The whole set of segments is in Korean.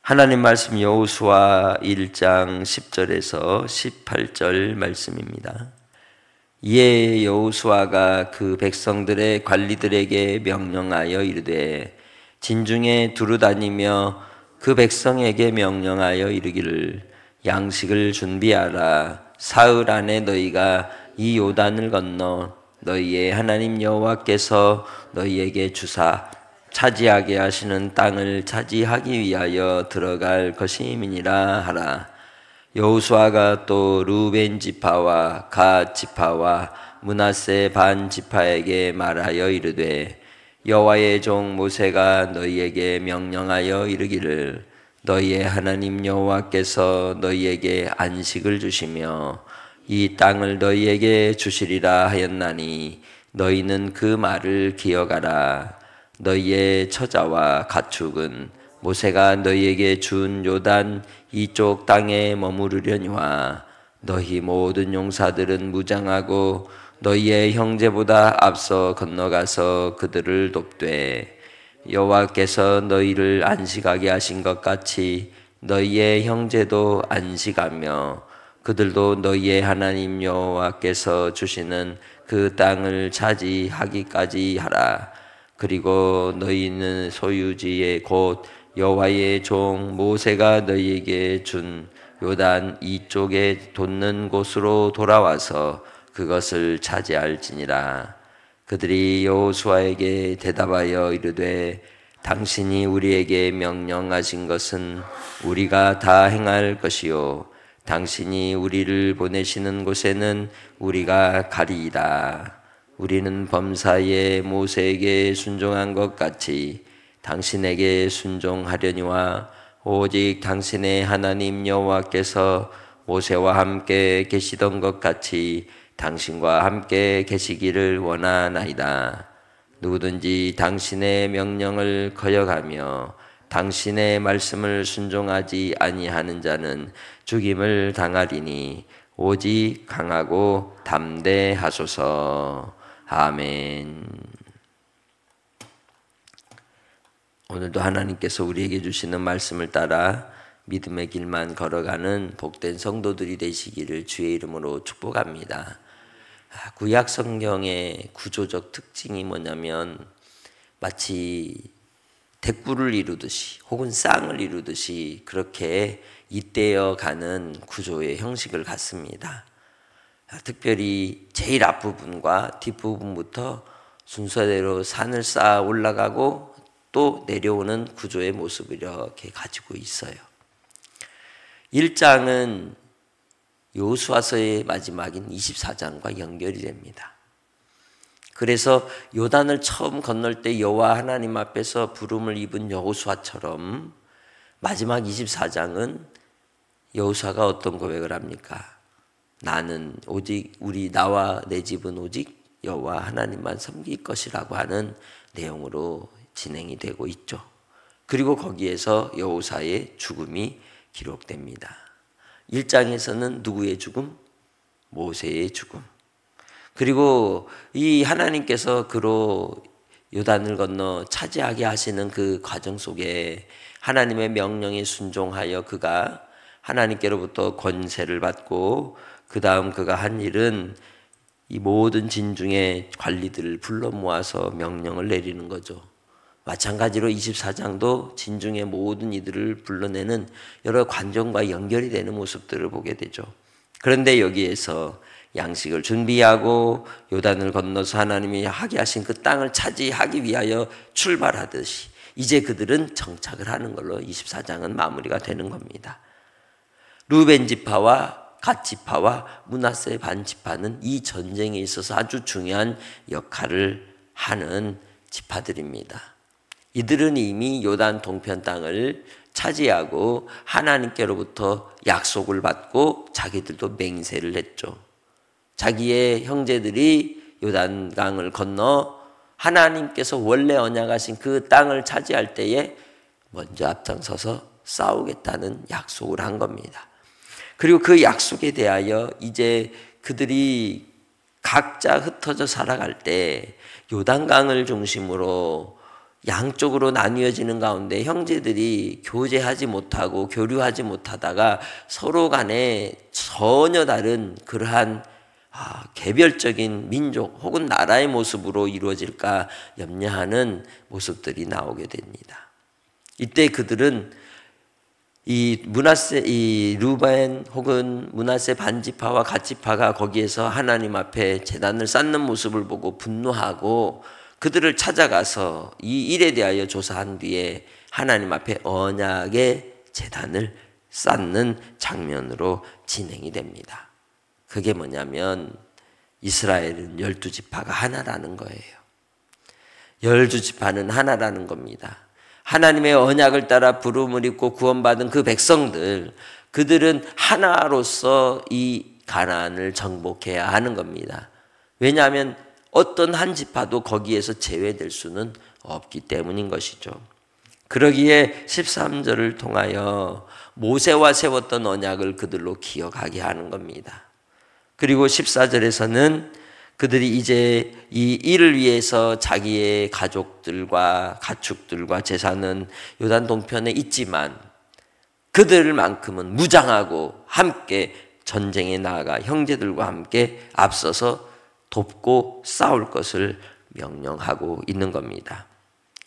하나님 말씀 여호수아 1장 10절에서 18절 말씀입니다. 이에 여호수아가 그 백성들의 관리들에게 명령하여 이르되 진중에 두루 다니며 그 백성에게 명령하여 이르기를 양식을 준비하라. 사흘 안에 너희가 이 요단을 건너 너희의 하나님 여호와께서 너희에게 주사 차지하게 하시는 땅을 차지하기 위하여 들어갈 것임이니라 하라. 여호수아가 또 루벤 지파와 갓 지파와 므낫세 반 지파에게 말하여 이르되 여호와의 종 모세가 너희에게 명령하여 이르기를 너희의 하나님 여호와께서 너희에게 안식을 주시며 이 땅을 너희에게 주시리라 하였나니 너희는 그 말을 기억하라. 너희의 처자와 가축은 모세가 너희에게 준 요단 이쪽 땅에 머무르려니와 너희 모든 용사들은 무장하고 너희의 형제보다 앞서 건너가서 그들을 돕되 여호와께서 너희를 안식하게 하신 것 같이 너희의 형제도 안식하며 그들도 너희의 하나님 여호와께서 주시는 그 땅을 차지하기까지 하라. 그리고 너희는 소유지에 곧 여호와의 종 모세가 너희에게 준 요단 이쪽에 돋는 곳으로 돌아와서 그것을 차지할지니라. 그들이 여호수아에게 대답하여 이르되 당신이 우리에게 명령하신 것은 우리가 다 행할 것이요 당신이 우리를 보내시는 곳에는 우리가 가리이다. 우리는 범사에 모세에게 순종한 것 같이 당신에게 순종하려니와 오직 당신의 하나님 여호와께서 모세와 함께 계시던 것 같이 당신과 함께 계시기를 원하나이다. 누구든지 당신의 명령을 거역하며 당신의 말씀을 순종하지 아니하는 자는 죽임을 당하리니 오직 강하고 담대하소서. 아멘. 오늘도 하나님께서 우리에게 주시는 말씀을 따라 믿음의 길만 걸어가는 복된 성도들이 되시기를 주의 이름으로 축복합니다. 구약 성경의 구조적 특징이 뭐냐면 마치 대꾸를 이루듯이 혹은 쌍을 이루듯이 그렇게 잇대어 가는 구조의 형식을 갖습니다. 특별히 제일 앞부분과 뒷부분부터 순서대로 산을 쌓아 올라가고 또 내려오는 구조의 모습을 이렇게 가지고 있어요. 1장은 여호수아서의 마지막인 24장과 연결이 됩니다. 그래서 요단을 처음 건널 때 여호와 하나님 앞에서 부름을 입은 여호수아처럼 마지막 24장은 여호수아가 어떤 고백을 합니까? 나는 오직 나와 내 집은 오직 여호와 하나님만 섬길 것이라고 하는 내용으로 진행이 되고 있죠. 그리고 거기에서 여호수아의 죽음이 기록됩니다. 1장에서는 누구의 죽음? 모세의 죽음. 그리고 이 하나님께서 그로 요단을 건너 차지하게 하시는 그 과정 속에 하나님의 명령에 순종하여 그가 하나님께로부터 권세를 받고 그 다음 그가 한 일은 이 모든 진중의 관리들을 불러 모아서 명령을 내리는 거죠. 마찬가지로 24장도 진중의 모든 이들을 불러내는 여러 관정과 연결이 되는 모습들을 보게 되죠. 그런데 여기에서 양식을 준비하고 요단을 건너서 하나님이 하게 하신 그 땅을 차지하기 위하여 출발하듯이 이제 그들은 정착을 하는 걸로 24장은 마무리가 되는 겁니다. 루벤 지파와 갓 지파와 므낫세 반 지파는 이 전쟁에 있어서 아주 중요한 역할을 하는 지파들입니다. 이들은 이미 요단 동편 땅을 차지하고 하나님께로부터 약속을 받고 자기들도 맹세를 했죠. 자기의 형제들이 요단강을 건너 하나님께서 원래 언약하신 그 땅을 차지할 때에 먼저 앞장서서 싸우겠다는 약속을 한 겁니다. 그리고 그 약속에 대하여 이제 그들이 각자 흩어져 살아갈 때 요단강을 중심으로 양쪽으로 나뉘어지는 가운데 형제들이 교제하지 못하고 교류하지 못하다가 서로 간에 전혀 다른 그러한 개별적인 민족 혹은 나라의 모습으로 이루어질까 염려하는 모습들이 나오게 됩니다. 이때 그들은 이 루벤 혹은 므낫세 반지파와 갓지파가 거기에서 하나님 앞에 제단을 쌓는 모습을 보고 분노하고 그들을 찾아가서 이 일에 대하여 조사한 뒤에 하나님 앞에 언약의 제단을 쌓는 장면으로 진행이 됩니다. 그게 뭐냐면 이스라엘은 12지파가 하나라는 거예요. 12지파는 하나라는 겁니다. 하나님의 언약을 따라 부름을 입고 구원받은 그 백성들, 그들은 하나로서 이 가나안을 정복해야 하는 겁니다. 왜냐하면 어떤 한 지파도 거기에서 제외될 수는 없기 때문인 것이죠. 그러기에 13절을 통하여 모세와 세웠던 언약을 그들로 기억하게 하는 겁니다. 그리고 14절에서는 그들이 이제 이 일을 위해서 자기의 가족들과 가축들과 재산은 요단 동편에 있지만 그들만큼은 무장하고 함께 전쟁에 나아가 형제들과 함께 앞서서 돕고 싸울 것을 명령하고 있는 겁니다.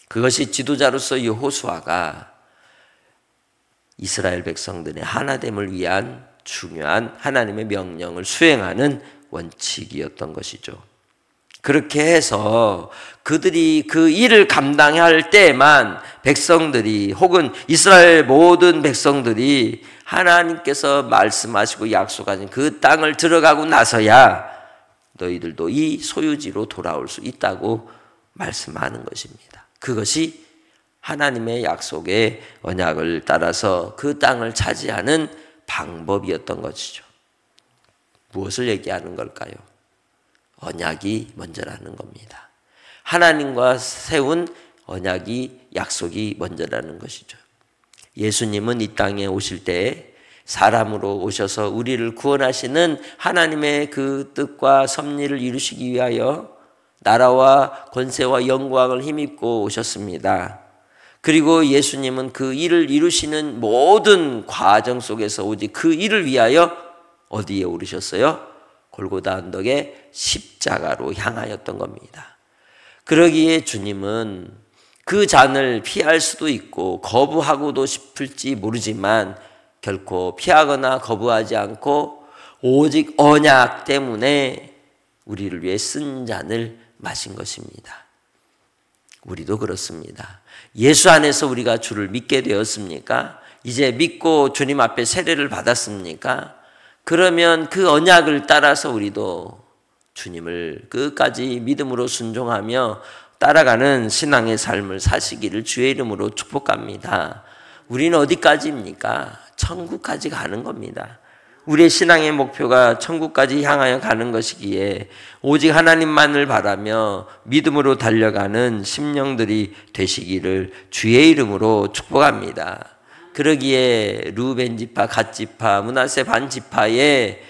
그것이 지도자로서 여호수아가 이스라엘 백성들의 하나됨을 위한 중요한 하나님의 명령을 수행하는 원칙이었던 것이죠. 그렇게 해서 그들이 그 일을 감당할 때만 백성들이 혹은 이스라엘 모든 백성들이 하나님께서 말씀하시고 약속하신 그 땅을 들어가고 나서야 너희들도 이 소유지로 돌아올 수 있다고 말씀하는 것입니다. 그것이 하나님의 약속의 언약을 따라서 그 땅을 차지하는 방법이었던 것이죠. 무엇을 얘기하는 걸까요? 언약이 먼저라는 겁니다. 하나님과 세운 언약이 약속이 먼저라는 것이죠. 예수님은 이 땅에 오실 때 사람으로 오셔서 우리를 구원하시는 하나님의 그 뜻과 섭리를 이루시기 위하여 나라와 권세와 영광을 힘입고 오셨습니다. 그리고 예수님은 그 일을 이루시는 모든 과정 속에서 오직 그 일을 위하여 어디에 오르셨어요? 골고다 언덕의 십자가로 향하였던 겁니다. 그러기에 주님은 그 잔을 피할 수도 있고 거부하고도 싶을지 모르지만 결코 피하거나 거부하지 않고 오직 언약 때문에 우리를 위해 쓴 잔을 마신 것입니다. 우리도 그렇습니다. 예수 안에서 우리가 주를 믿게 되었습니까? 이제 믿고 주님 앞에 세례를 받았습니까? 그러면 그 언약을 따라서 우리도 주님을 끝까지 믿음으로 순종하며 따라가는 신앙의 삶을 사시기를 주의 이름으로 축복합니다. 우리는 어디까지입니까? 천국까지 가는 겁니다. 우리의 신앙의 목표가 천국까지 향하여 가는 것이기에 오직 하나님만을 바라며 믿음으로 달려가는 심령들이 되시기를 주의 이름으로 축복합니다. 그러기에 루벤 지파, 갓 지파, 므낫세 반 지파의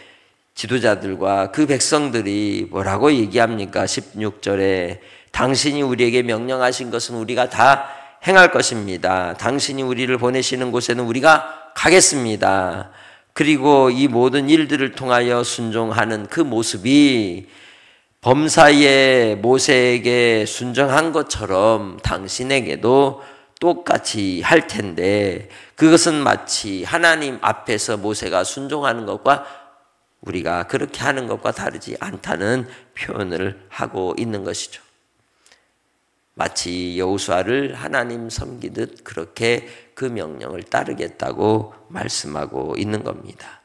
지도자들과 그 백성들이 뭐라고 얘기합니까? 16절에 당신이 우리에게 명령하신 것은 우리가 다 행할 것입니다. 당신이 우리를 보내시는 곳에는 우리가 가겠습니다. 그리고 이 모든 일들을 통하여 순종하는 그 모습이 범사에 모세에게 순종한 것처럼 당신에게도 똑같이 할 텐데 그것은 마치 하나님 앞에서 모세가 순종하는 것과 우리가 그렇게 하는 것과 다르지 않다는 표현을 하고 있는 것이죠. 마치 여호수아를 하나님 섬기듯 그렇게 그 명령을 따르겠다고 말씀하고 있는 겁니다.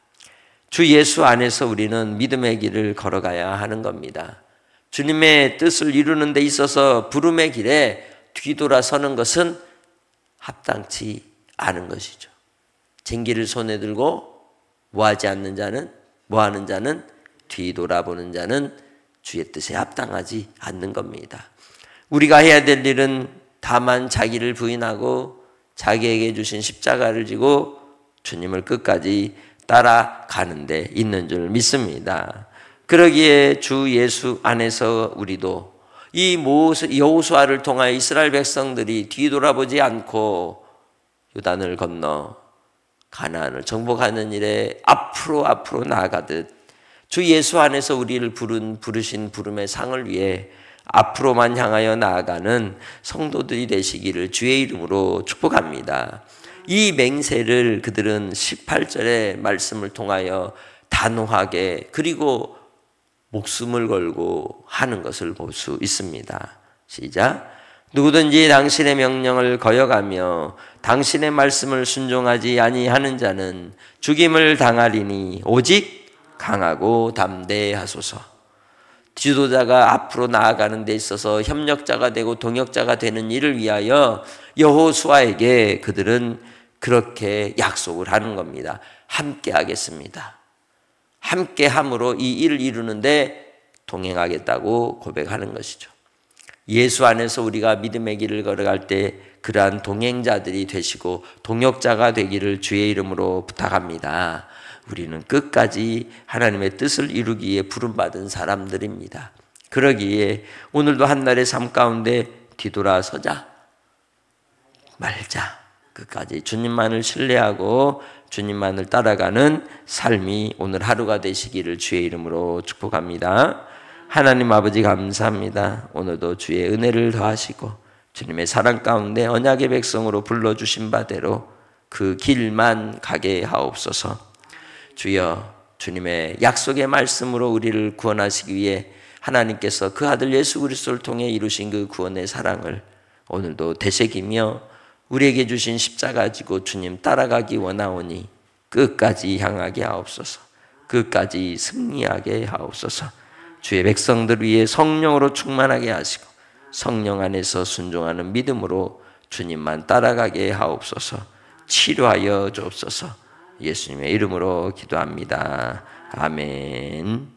주 예수 안에서 우리는 믿음의 길을 걸어가야 하는 겁니다. 주님의 뜻을 이루는 데 있어서 부름의 길에 뒤돌아서는 것은 합당치 않은 것이죠. 쟁기를 손에 들고 뭐하지 않는 자는 뭐하는 자는 뒤돌아보는 자는 주의 뜻에 합당하지 않는 겁니다. 우리가 해야 될 일은 다만 자기를 부인하고 자기에게 주신 십자가를 지고 주님을 끝까지 따라가는 데 있는 줄 믿습니다. 그러기에 주 예수 안에서 우리도 이 여호수아를 통하여 이스라엘 백성들이 뒤돌아보지 않고 요단을 건너 가나안을 정복하는 일에 앞으로 나아가듯 주 예수 안에서 우리를 부르신 부름의 상을 위해 앞으로만 향하여 나아가는 성도들이 되시기를 주의 이름으로 축복합니다. 이 맹세를 그들은 18절의 말씀을 통하여 단호하게 그리고 목숨을 걸고 하는 것을 볼 수 있습니다. 시작. 누구든지 당신의 명령을 거역하며 당신의 말씀을 순종하지 아니하는 자는 죽임을 당하리니 오직 강하고 담대하소서. 지도자가 앞으로 나아가는 데 있어서 협력자가 되고 동역자가 되는 일을 위하여 여호수아에게 그들은 그렇게 약속을 하는 겁니다. 함께 하겠습니다. 함께 함으로 이 일을 이루는데 동행하겠다고 고백하는 것이죠. 예수 안에서 우리가 믿음의 길을 걸어갈 때 그러한 동행자들이 되시고 동역자가 되기를 주의 이름으로 부탁합니다. 우리는 끝까지 하나님의 뜻을 이루기에 부름받은 사람들입니다. 그러기에 오늘도 한날의 삶 가운데 뒤돌아서자 말자. 끝까지 주님만을 신뢰하고 주님만을 따라가는 삶이 오늘 하루가 되시기를 주의 이름으로 축복합니다. 하나님 아버지 감사합니다. 오늘도 주의 은혜를 더하시고 주님의 사랑 가운데 언약의 백성으로 불러주신 바대로 그 길만 가게 하옵소서. 주여, 주님의 약속의 말씀으로 우리를 구원하시기 위해 하나님께서 그 아들 예수 그리스도를 통해 이루신 그 구원의 사랑을 오늘도 되새기며 우리에게 주신 십자가 지고 주님 따라가기 원하오니 끝까지 향하게 하옵소서. 끝까지 승리하게 하옵소서. 주의 백성들 위해 성령으로 충만하게 하시고 성령 안에서 순종하는 믿음으로 주님만 따라가게 하옵소서. 치료하여 주옵소서. 예수님의 이름으로 기도합니다. 아멘.